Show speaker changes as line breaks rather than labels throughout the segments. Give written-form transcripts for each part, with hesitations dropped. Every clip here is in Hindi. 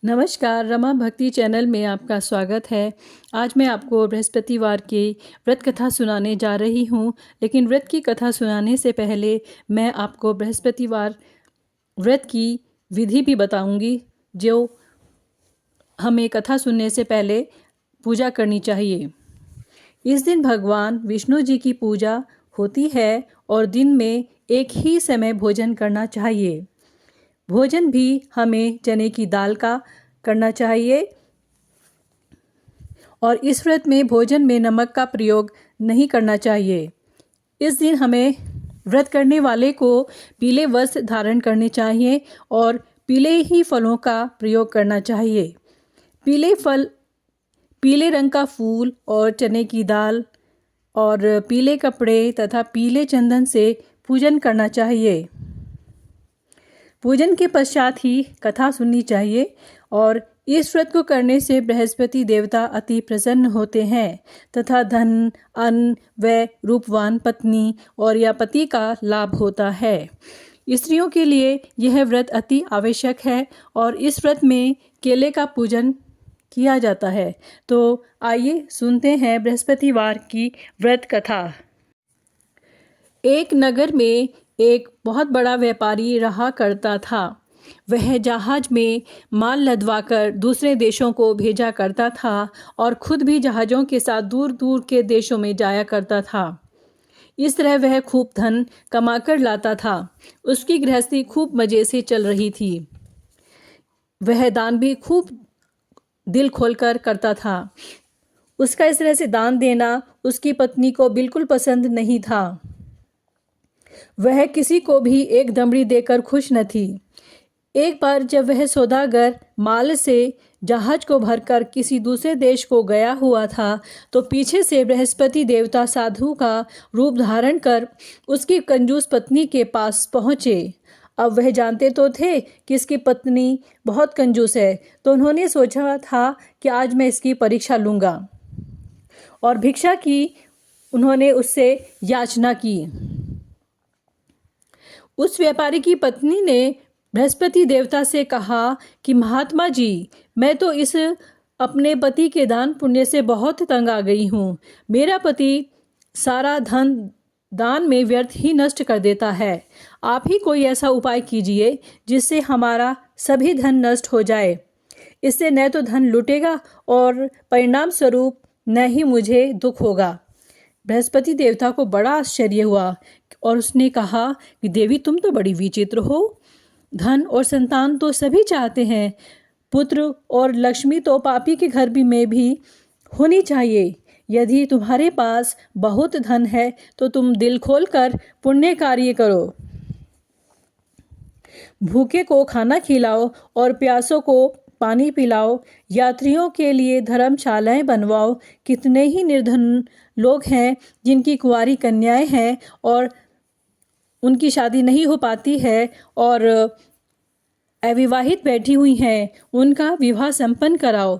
नमस्कार, रमा भक्ति चैनल में आपका स्वागत है। आज मैं आपको बृहस्पतिवार की व्रत कथा सुनाने जा रही हूँ। लेकिन व्रत की कथा सुनाने से पहले मैं आपको बृहस्पतिवार व्रत की विधि भी बताऊंगी, जो हमें कथा सुनने से पहले पूजा करनी चाहिए। इस दिन भगवान विष्णु जी की पूजा होती है और दिन में एक ही समय भोजन करना चाहिए। भोजन भी हमें चने की दाल का करना चाहिए और इस व्रत में भोजन में नमक का प्रयोग नहीं करना चाहिए। इस दिन हमें व्रत करने वाले को पीले वस्त्र धारण करने चाहिए और पीले ही फलों का प्रयोग करना चाहिए। पीले फल, पीले रंग का फूल और चने की दाल और पीले कपड़े तथा पीले चंदन से पूजन करना चाहिए। पूजन के पश्चात ही कथा सुननी चाहिए और इस व्रत को करने से बृहस्पति देवता अति प्रसन्न होते हैं तथा धन, अन्न व रूपवान पत्नी और या पति का लाभ होता है। स्त्रियों के लिए यह व्रत अति आवश्यक है और इस व्रत में केले का पूजन किया जाता है। तो आइए सुनते हैं बृहस्पतिवार की व्रत कथा। एक नगर में एक बहुत बड़ा व्यापारी रहा करता था। वह जहाज में माल लदवाकर दूसरे देशों को भेजा करता था और खुद भी जहाज़ों के साथ दूर दूर के देशों में जाया करता था। इस तरह वह खूब धन कमाकर लाता था। उसकी गृहस्थी खूब मज़े से चल रही थी। वह दान भी खूब दिल खोलकर करता था। उसका इस तरह से दान देना उसकी पत्नी को बिल्कुल पसंद नहीं था। वह किसी को भी एक दमड़ी देकर खुश न थी। एक बार जब वह सौदागर माल से जहाज को भरकर किसी दूसरे देश को गया हुआ था तो पीछे से बृहस्पति देवता साधु का रूप धारण कर उसकी कंजूस पत्नी के पास पहुँचे। अब वह जानते तो थे कि इसकी पत्नी बहुत कंजूस है, तो उन्होंने सोचा था कि आज मैं इसकी परीक्षा लूँगा और भिक्षा की उन्होंने उससे याचना की। उस व्यापारी की पत्नी ने बृहस्पति देवता से कहा कि महात्मा जी, मैं तो इस अपने पति के दान पुण्य से बहुत तंग आ गई हूँ। मेरा पति सारा धन दान में व्यर्थ ही नष्ट कर देता है। आप ही कोई ऐसा उपाय कीजिए जिससे हमारा सभी धन नष्ट हो जाए। इससे न तो धन लुटेगा और परिणाम स्वरूप न ही मुझे दुख होगा। बृहस्पति देवता को बड़ा आश्चर्य हुआ और उसने कहा कि देवी, तुम तो बड़ी विचित्र हो। धन और संतान तो सभी चाहते हैं, पुत्र और लक्ष्मी तो पापी के घर में भी होनी चाहिए। यदि तुम्हारे पास बहुत धन है तो तुम दिल खोलकर पुण्य कार्य करो। भूखे को खाना खिलाओ और प्यासों को पानी पिलाओ। यात्रियों के लिए धर्मशालाएं बनवाओ। कितने ही निर्धन लोग हैं जिनकी कुंवारी कन्याएं हैं और उनकी शादी नहीं हो पाती है और अविवाहित बैठी हुई हैं, उनका विवाह संपन्न कराओ।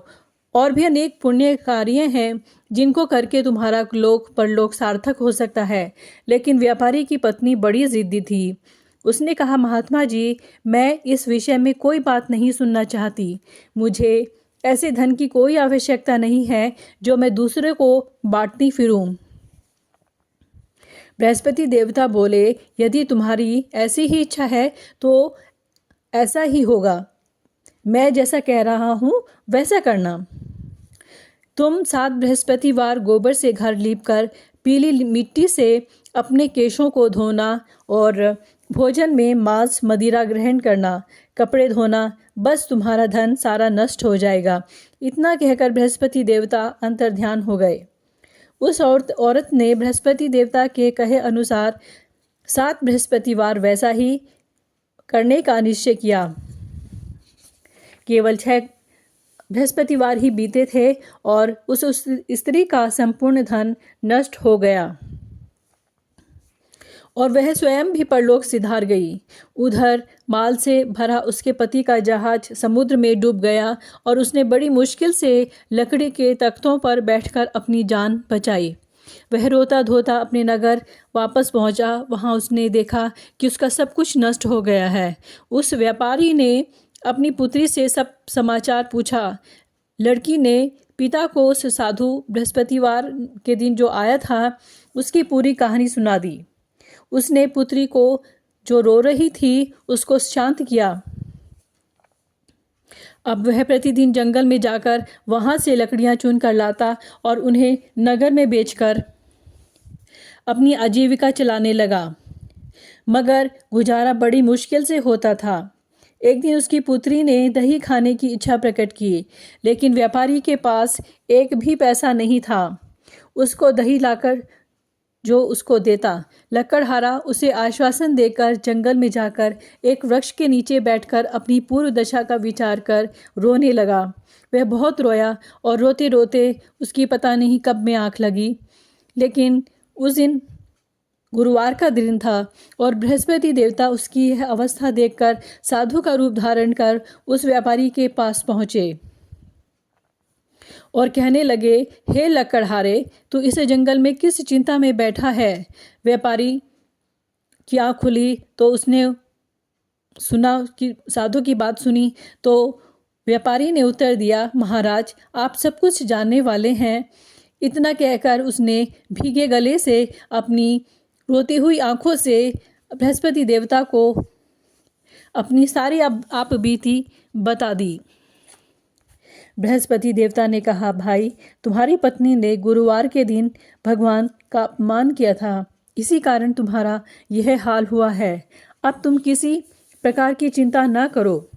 और भी अनेक पुण्य कार्य हैं जिनको करके तुम्हारा लोक परलोक सार्थक हो सकता है। लेकिन व्यापारी की पत्नी बड़ी जिद्दी थी। उसने कहा, महात्मा जी, मैं इस विषय में कोई बात नहीं सुनना चाहती। मुझे ऐसे धन की कोई आवश्यकता नहीं है जो मैं दूसरे को बांटती फिरूं। बृहस्पति देवता बोले, यदि तुम्हारी ऐसी ही इच्छा है तो ऐसा ही होगा। मैं जैसा कह रहा हूँ वैसा करना। तुम 7 बृहस्पतिवार गोबर से घर लीपकर पीली मिट्टी से अपने केशों को धोना और भोजन में मांस मदिरा ग्रहण करना, कपड़े धोना, बस तुम्हारा धन सारा नष्ट हो जाएगा। इतना कहकर बृहस्पति देवता अंतर्ध्यान हो गए। उस औरत ने बृहस्पति देवता के कहे अनुसार 7 बृहस्पतिवार वैसा ही करने का निश्चय किया। केवल 6 बृहस्पतिवार ही बीते थे और उस स्त्री का संपूर्ण धन नष्ट हो गया और वह स्वयं भी परलोक सिधार गई। उधर माल से भरा उसके पति का जहाज समुद्र में डूब गया और उसने बड़ी मुश्किल से लकड़ी के तख्तों पर बैठकर अपनी जान बचाई। वह रोता धोता अपने नगर वापस पहुंचा। वहां उसने देखा कि उसका सब कुछ नष्ट हो गया है। उस व्यापारी ने अपनी पुत्री से सब समाचार पूछा। लड़की ने पिता को उस साधु बृहस्पतिवार के दिन जो आया था उसकी पूरी कहानी सुना दी। उसने पुत्री को जो रो रही थी उसको शांत किया। अब वह प्रतिदिन जंगल में जाकर वहाँ से लकड़ियाँ चुन कर लाता और उन्हें नगर में बेचकर अपनी आजीविका चलाने लगा। मगर गुजारा बड़ी मुश्किल से होता था। एक दिन उसकी पुत्री ने दही खाने की इच्छा प्रकट की, लेकिन व्यापारी के पास एक भी पैसा नहीं था उसको दही लाकर जो उसको देता। लकड़हारा उसे आश्वासन देकर जंगल में जाकर एक वृक्ष के नीचे बैठकर अपनी पूर्व दशा का विचार कर रोने लगा। वह बहुत रोया और रोते रोते उसकी पता नहीं कब में आँख लगी। लेकिन उस दिन गुरुवार का दिन था और बृहस्पति देवता उसकी यह अवस्था देखकर साधु का रूप धारण कर उस व्यापारी के पास पहुँचे और कहने लगे, हे लकड़हारे, तू इस जंगल में किस चिंता में बैठा है? व्यापारी की आँख खुली तो उसने सुना कि साधु की बात सुनी तो व्यापारी ने उत्तर दिया, महाराज, आप सब कुछ जानने वाले हैं। इतना कहकर उसने भीगे गले से अपनी रोती हुई आंखों से बृहस्पति देवता को अपनी सारी आप बीती बता दी। बृहस्पति देवता ने कहा, भाई, तुम्हारी पत्नी ने गुरुवार के दिन भगवान का अपमान किया था, इसी कारण तुम्हारा यह हाल हुआ है। अब तुम किसी प्रकार की चिंता न करो,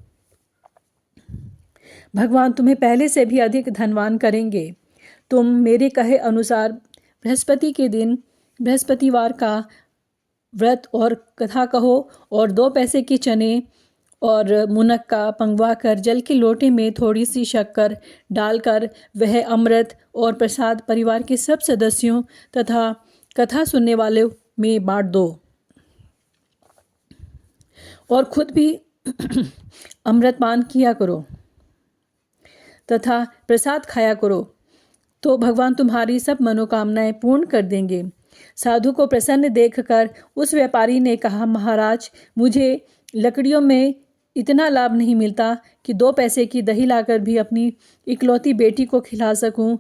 भगवान तुम्हें पहले से भी अधिक धनवान करेंगे। तुम मेरे कहे अनुसार बृहस्पति के दिन बृहस्पतिवार का व्रत और कथा कहो और 2 पैसे के चने और मुनक्का पंगवा कर जल के लोटे में थोड़ी सी शक्कर डालकर वह अमृत और प्रसाद परिवार के सब सदस्यों तथा कथा सुनने वाले में बांट दो और खुद भी अमृतपान किया करो तथा प्रसाद खाया करो, तो भगवान तुम्हारी सब मनोकामनाएं पूर्ण कर देंगे। साधु को प्रसन्न देखकर उस व्यापारी ने कहा, महाराज, मुझे लकड़ियों में इतना लाभ नहीं मिलता कि 2 पैसे की दही लाकर भी अपनी इकलौती बेटी को खिला सकूं।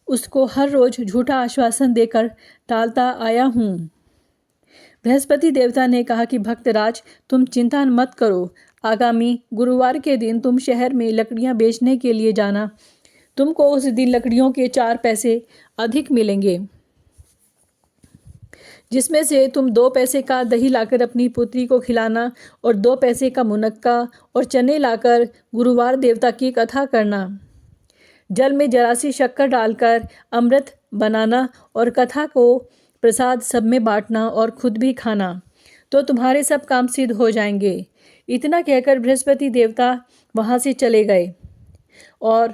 उसको हर रोज झूठा आश्वासन देकर टालता आया हूँ। बृहस्पति देवता ने कहा कि भक्तराज, तुम चिंता मत करो। आगामी गुरुवार के दिन तुम शहर में लकड़ियाँ बेचने के लिए जाना। तुमको उस दिन लकड़ियों के 4 पैसे अधिक मिलेंगे, जिसमें से तुम 2 पैसे का दही लाकर अपनी पुत्री को खिलाना और 2 पैसे का मुनक्का और चने लाकर गुरुवार देवता की कथा करना। जल में जरा सी शक्कर डालकर अमृत बनाना और कथा को प्रसाद सब में बांटना और खुद भी खाना, तो तुम्हारे सब काम सिद्ध हो जाएंगे। इतना कहकर बृहस्पति देवता वहाँ से चले गए और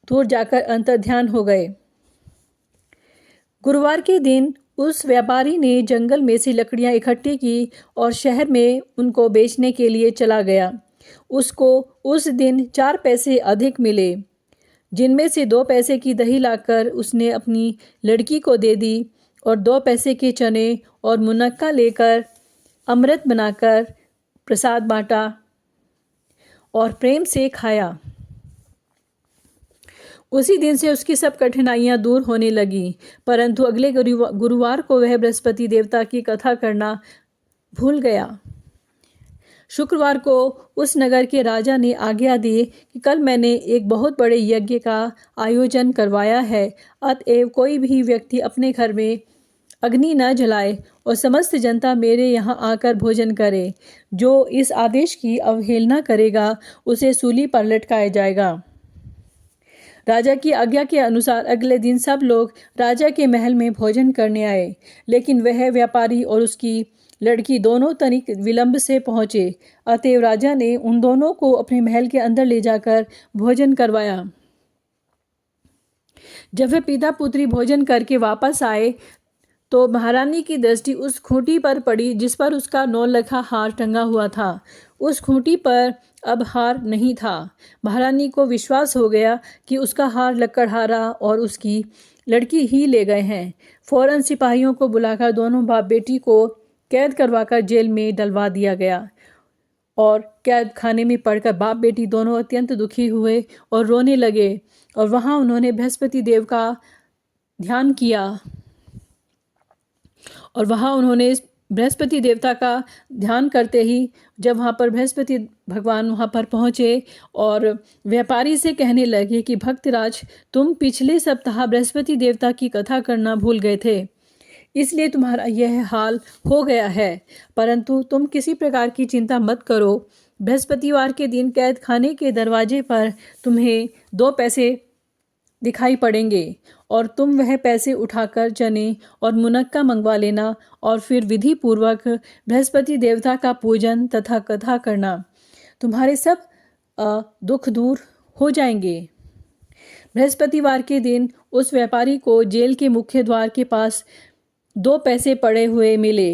दूर जाकर अंतर्ध्यान हो गए। गुरुवार के दिन उस व्यापारी ने जंगल में से लकड़ियां इकट्ठी की और शहर में उनको बेचने के लिए चला गया। उसको उस दिन 4 पैसे अधिक मिले, जिनमें से 2 पैसे की दही लाकर उसने अपनी लड़की को दे दी और 2 पैसे के चने और मुनक्का लेकर अमृत बनाकर प्रसाद बांटा और प्रेम से खाया। उसी दिन से उसकी सब कठिनाइयां दूर होने लगीं, परंतु अगले गुरुवार को वह बृहस्पति देवता की कथा करना भूल गया। शुक्रवार को उस नगर के राजा ने आज्ञा दी कि कल मैंने एक बहुत बड़े यज्ञ का आयोजन करवाया है, अतएव कोई भी व्यक्ति अपने घर में अग्नि न जलाए और समस्त जनता मेरे यहाँ आकर भोजन करे। जो इस आदेश की अवहेलना करेगा उसे सूली पर लटकाया जाएगा। राजा की आज्ञा के अनुसार अगले दिन सब लोग राजा के महल में भोजन करने आए, लेकिन वह व्यापारी और उसकी लड़की दोनों तनिक विलंब से पहुँचे। अतएव राजा ने उन दोनों को अपने महल के अंदर ले जाकर भोजन करवाया। जब वे पिता पुत्री भोजन करके वापस आए तो महारानी की दृष्टि उस खूंटी पर पड़ी जिस पर उसका 9 लखा हार टंगा हुआ था। उस खूंटी पर अब हार नहीं था। महारानी को विश्वास हो गया कि उसका हार लकड़हारा और उसकी लड़की ही ले गए हैं। फौरन सिपाहियों को बुलाकर दोनों बाप बेटी को कैद करवाकर जेल में डलवा दिया गया। और कैद खाने में पड़कर बाप बेटी दोनों अत्यंत दुखी हुए और रोने लगे। और वहाँ उन्होंने बृहस्पति देव का ध्यान किया और वहाँ उन्होंने बृहस्पति देवता का ध्यान करते ही जब वहाँ पर बृहस्पति भगवान वहाँ पर पहुँचे और व्यापारी से कहने लगे कि भक्तराज, तुम पिछले सप्ताह बृहस्पति देवता की कथा करना भूल गए थे, इसलिए तुम्हारा यह हाल हो गया है। परंतु तुम किसी प्रकार की चिंता मत करो। बृहस्पतिवार के दिन कैद खाने के दरवाजे पर तुम्हें 2 पैसे दिखाई पड़ेंगे और तुम वह पैसे उठाकर चने और मुनक्का मंगवा लेना और फिर विधि पूर्वक बृहस्पति देवता का पूजन तथा कथा करना। तुम्हारे सब दुख दूर हो जाएंगे। बृहस्पतिवार के दिन उस व्यापारी को जेल के मुख्य द्वार के पास 2 पैसे पड़े हुए मिले।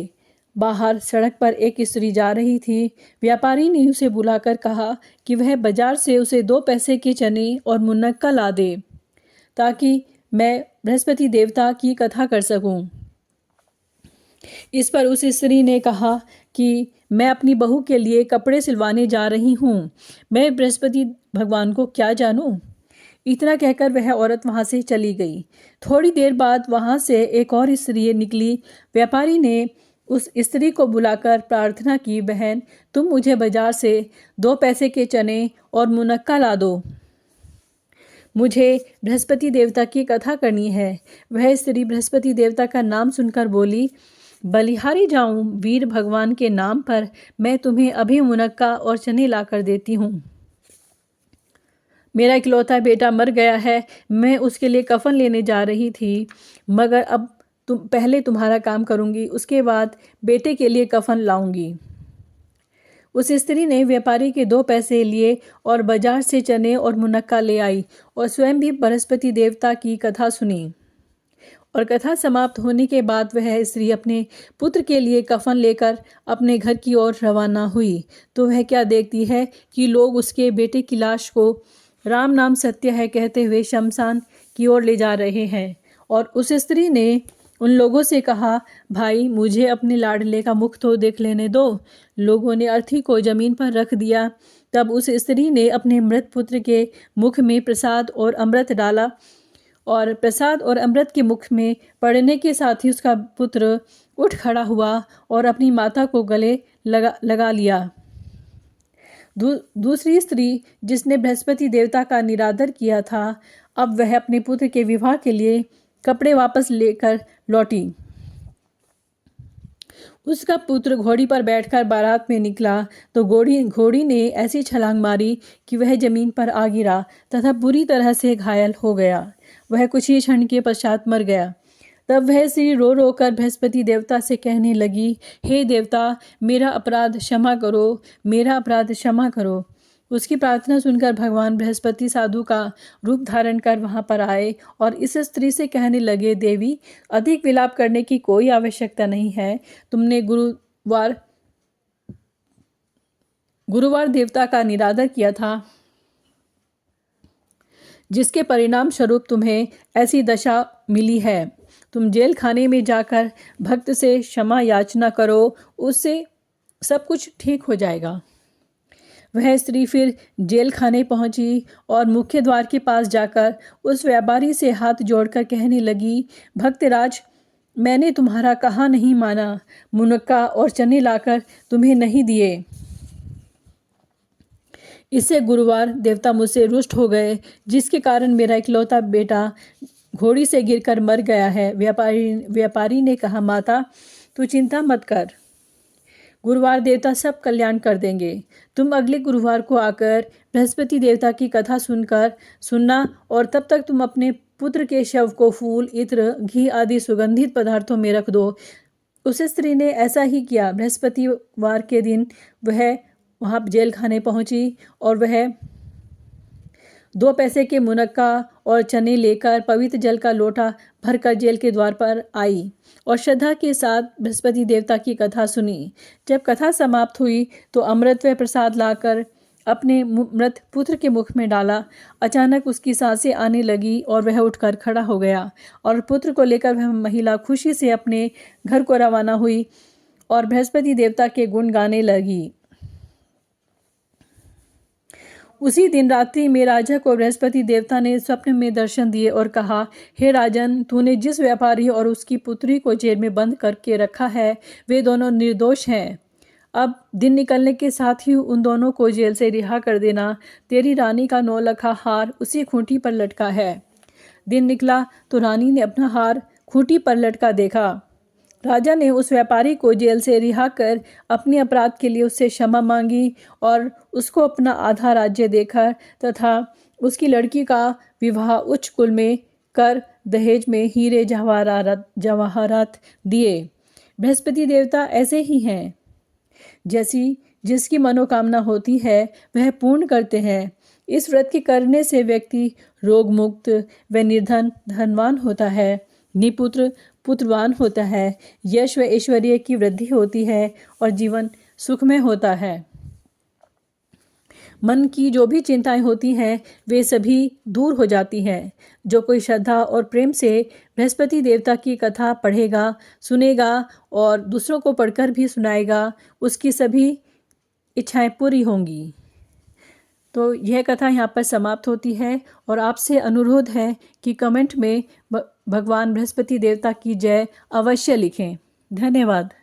बाहर सड़क पर एक स्त्री जा रही थी। व्यापारी ने उसे बुलाकर कहा कि वह बाजार से उसे 2 पैसे के चने और मुनक्का ला दे ताकि मैं बृहस्पति देवता की कथा कर सकूं। इस पर उस स्त्री ने कहा कि मैं अपनी बहू के लिए कपड़े सिलवाने जा रही हूँ, मैं बृहस्पति भगवान को क्या जानूं। इतना कहकर वह औरत वहाँ से चली गई। थोड़ी देर बाद वहाँ से एक और स्त्री निकली। व्यापारी ने उस स्त्री को बुलाकर प्रार्थना की, बहन, तुम मुझे बाजार से 2 पैसे के चने और मुनक्का ला दो, मुझे बृहस्पति देवता की कथा करनी है। वह स्त्री बृहस्पति देवता का नाम सुनकर बोली, बलिहारी जाऊं वीर भगवान के नाम पर, मैं तुम्हें अभी मुनक्का और चने ला कर देती हूँ। मेरा इकलौता बेटा मर गया है, मैं उसके लिए कफन लेने जा रही थी, मगर अब पहले तुम्हारा काम करूँगी, उसके बाद बेटे के लिए कफन लाऊंगी। उस स्त्री ने व्यापारी के 2 पैसे लिए और बाजार से चने और मुनक्का ले आई और स्वयं भी बृहस्पति देवता की कथा सुनी। और कथा समाप्त होने के बाद वह स्त्री अपने पुत्र के लिए कफन लेकर अपने घर की ओर रवाना हुई तो वह क्या देखती है कि लोग उसके बेटे की लाश को राम नाम सत्य है कहते हुए शमशान की ओर ले जा रहे हैं। और उस स्त्री ने उन लोगों से कहा, भाई, मुझे अपने लाडले का मुख तो देख लेने दो। लोगों ने अर्थी को जमीन पर रख दिया। तब उस स्त्री ने अपने मृत पुत्र के मुख में प्रसाद और अमृत डाला और प्रसाद और अमृत के मुख में पड़ने के साथ ही उसका पुत्र उठ खड़ा हुआ और अपनी माता को गले लगा लिया। दूसरी स्त्री जिसने बृहस्पति देवता का निरादर किया था, अब वह अपने पुत्र के विवाह के लिए कपड़े वापस लेकर लौटी। उसका पुत्र घोड़ी पर बैठकर बारात में निकला तो घोड़ी ने ऐसी छलांग मारी कि वह जमीन पर आ गिरा तथा बुरी तरह से घायल हो गया। वह कुछ ही क्षण के पश्चात मर गया। तब वह स्त्री रो रो कर बृहस्पति देवता से कहने लगी, हे देवता, मेरा अपराध क्षमा करो, मेरा अपराध क्षमा करो। उसकी प्रार्थना सुनकर भगवान बृहस्पति साधु का रूप धारण कर वहाँ पर आए और इस स्त्री से कहने लगे, देवी, अधिक विलाप करने की कोई आवश्यकता नहीं है। तुमने गुरुवार देवता का निरादर किया था, जिसके परिणाम स्वरूप तुम्हें ऐसी दशा मिली है। तुम जेल खाने में जाकर भक्त से क्षमा याचना करो, उससे सब कुछ ठीक हो जाएगा। वह स्त्री फिर जेल खाने पहुंची और मुख्य द्वार के पास जाकर उस व्यापारी से हाथ जोड़कर कहने लगी, भक्तराज, मैंने तुम्हारा कहा नहीं माना, मुनक्का और चने लाकर तुम्हें नहीं दिए। इससे गुरुवार देवता मुझसे रुष्ट हो गए, जिसके कारण मेरा इकलौता बेटा घोड़ी से गिरकर मर गया है। व्यापारी ने कहा, माता, तू चिंता मत कर, गुरुवार देवता सब कल्याण कर देंगे। तुम अगले गुरुवार को आकर बृहस्पति देवता की कथा सुनना और तब तक तुम अपने पुत्र के शव को फूल, इत्र, घी आदि सुगंधित पदार्थों में रख दो। उस स्त्री ने ऐसा ही किया। बृहस्पतिवार के दिन वह वहाँ जेल खाने पहुँची और वह 2 पैसे के मुनक्का और चने लेकर पवित्र जल का लोटा भरकर जेल के द्वार पर आई और श्रद्धा के साथ बृहस्पति देवता की कथा सुनी। जब कथा समाप्त हुई तो अमृत व प्रसाद लाकर अपने मृत पुत्र के मुख में डाला। अचानक उसकी सांसें आने लगी और वह उठकर खड़ा हो गया और पुत्र को लेकर वह महिला खुशी से अपने घर को रवाना हुई और बृहस्पति देवता के गुण गाने लगी। उसी दिन रात्रि में राजा को बृहस्पति देवता ने स्वप्न में दर्शन दिए और कहा, हे राजन, तूने जिस व्यापारी और उसकी पुत्री को जेल में बंद करके रखा है वे दोनों निर्दोष हैं। अब दिन निकलने के साथ ही उन दोनों को जेल से रिहा कर देना। तेरी रानी का 9 लखा हार उसी खूंटी पर लटका है। दिन निकला तो रानी ने अपना हार खूंटी पर लटका देखा। राजा ने उस व्यापारी को जेल से रिहा कर अपने अपराध के लिए उससे क्षमा मांगी और उसको अपना आधा राज्य देकर तथा उसकी लड़की का विवाह उच्च कुल में कर दहेज में हीरे जवाहरात दिए। बृहस्पति देवता ऐसे ही हैं, जैसी जिसकी मनोकामना होती है वह पूर्ण करते हैं। इस व्रत के करने से व्यक्ति रोग मुक्त व निर्धन धनवान होता है, निपुत्र पुत्रवान होता है, यश व ऐश्वर्य की वृद्धि होती है और जीवन सुखमय होता है। मन की जो भी चिंताएं होती हैं वे सभी दूर हो जाती हैं। जो कोई श्रद्धा और प्रेम से बृहस्पति देवता की कथा पढ़ेगा, सुनेगा और दूसरों को पढ़कर भी सुनाएगा, उसकी सभी इच्छाएं पूरी होंगी। तो यह कथा यहाँ पर समाप्त होती है और आपसे अनुरोध है कि कमेंट में भगवान बृहस्पति देवता की जय अवश्य लिखें। धन्यवाद।